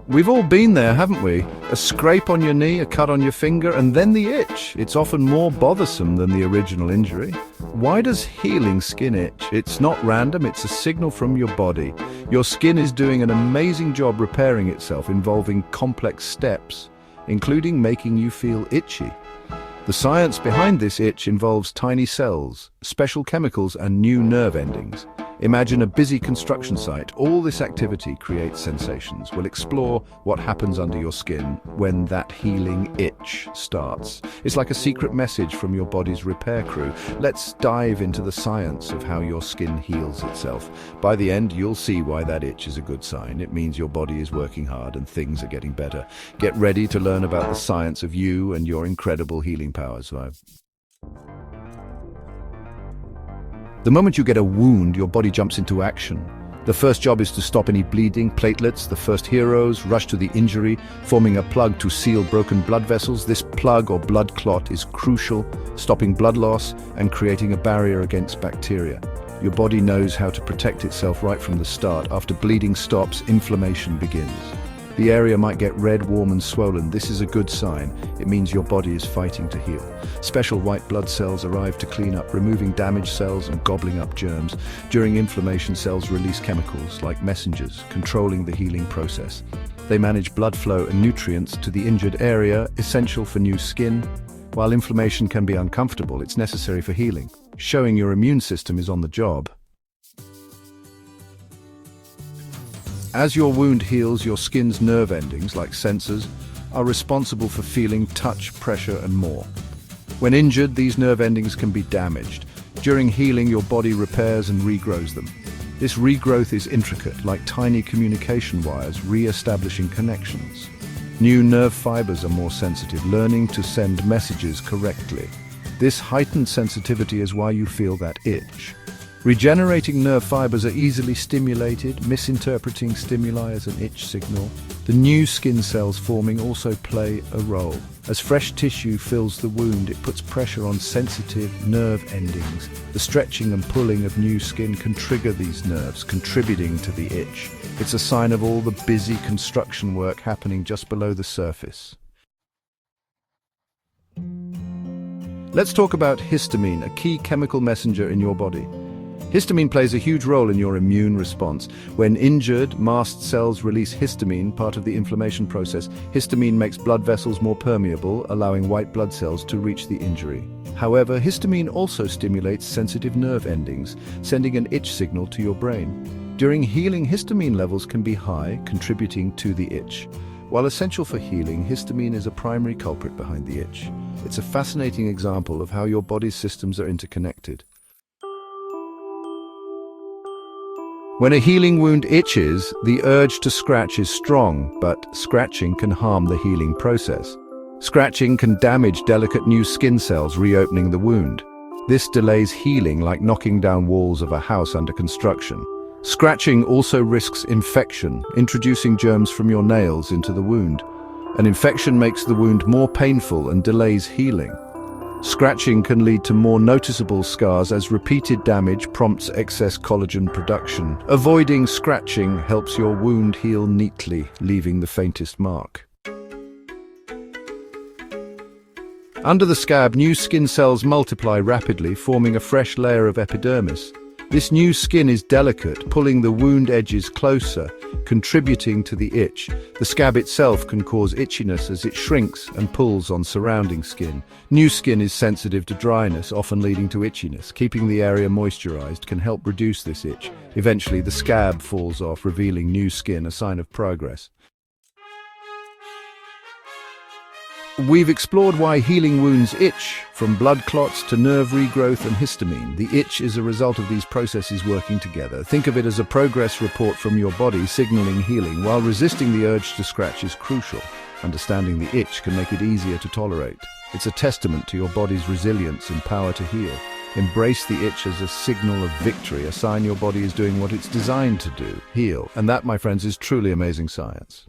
We've all been there, haven't we? A scrape on your knee, a cut on your finger, and then the itch. It's often more bothersome than the original injury. Why does healing skin itch? It's not random, it's a signal from your body. Your skin is doing an amazing job repairing itself, involving complex steps, including making you feel itchy. The science behind this itch involves tiny cells, special chemicals, and new nerve endings. Imagine a busy construction site. All this activity creates sensations. We'll explore what happens under your skin when that healing itch starts. It's like a secret message from your body's repair crew. Let's dive into the science of how your skin heals itself. By the end, you'll see why that itch is a good sign. It means your body is working hard and things are getting better. Get ready to learn about the science of you and your incredible healing powers. The moment you get a wound, your body jumps into action. The first job is to stop any bleeding. Platelets, the first heroes, rush to the injury, forming a plug to seal broken blood vessels. This plug or blood clot is crucial, stopping blood loss and creating a barrier against bacteria. Your body knows how to protect itself right from the start. After bleeding stops, inflammation begins. The area might get red, warm and swollen. This is a good sign. It means your body is fighting to heal. Special white blood cells arrive to clean up, removing damaged cells and gobbling up germs. During inflammation, cells release chemicals like messengers, controlling the healing process. They manage blood flow and nutrients to the injured area, essential for new skin. While inflammation can be uncomfortable, it's necessary for healing, showing your immune system is on the job. As your wound heals, your skin's nerve endings, like sensors, are responsible for feeling touch, pressure, and more. When injured, these nerve endings can be damaged. During healing, your body repairs and regrows them. This regrowth is intricate, like tiny communication wires re-establishing connections. New nerve fibers are more sensitive, learning to send messages correctly. This heightened sensitivity is why you feel that itch. Regenerating nerve fibers are easily stimulated, misinterpreting stimuli as an itch signal. The new skin cells forming also play a role. As fresh tissue fills the wound, it puts pressure on sensitive nerve endings. The stretching and pulling of new skin can trigger these nerves, contributing to the itch. It's a sign of all the busy construction work happening just below the surface. Let's talk about histamine, a key chemical messenger in your body. Histamine plays a huge role in your immune response. When injured, mast cells release histamine, part of the inflammation process. Histamine makes blood vessels more permeable, allowing white blood cells to reach the injury. However, histamine also stimulates sensitive nerve endings, sending an itch signal to your brain. During healing, histamine levels can be high, contributing to the itch. While essential for healing, histamine is a primary culprit behind the itch. It's a fascinating example of how your body's systems are interconnected. When a healing wound itches, the urge to scratch is strong, but scratching can harm the healing process. Scratching can damage delicate new skin cells, reopening the wound. This delays healing, like knocking down walls of a house under construction. Scratching also risks infection, introducing germs from your nails into the wound. An infection makes the wound more painful and delays healing. Scratching can lead to more noticeable scars as repeated damage prompts excess collagen production. Avoiding scratching helps your wound heal neatly, leaving the faintest mark. Under the scab, new skin cells multiply rapidly, forming a fresh layer of epidermis. This new skin is delicate, pulling the wound edges closer, contributing to the itch. The scab itself can cause itchiness as it shrinks and pulls on surrounding skin. New skin is sensitive to dryness, often leading to itchiness. Keeping the area moisturized can help reduce this itch. Eventually, the scab falls off, revealing new skin, a sign of progress. We've explored why healing wounds itch, from blood clots to nerve regrowth and histamine. The itch is a result of these processes working together. Think of it as a progress report from your body signaling healing, while resisting the urge to scratch is crucial. Understanding the itch can make it easier to tolerate. It's a testament to your body's resilience and power to heal. Embrace the itch as a signal of victory, a sign your body is doing what it's designed to do, heal. And that, my friends, is truly amazing science.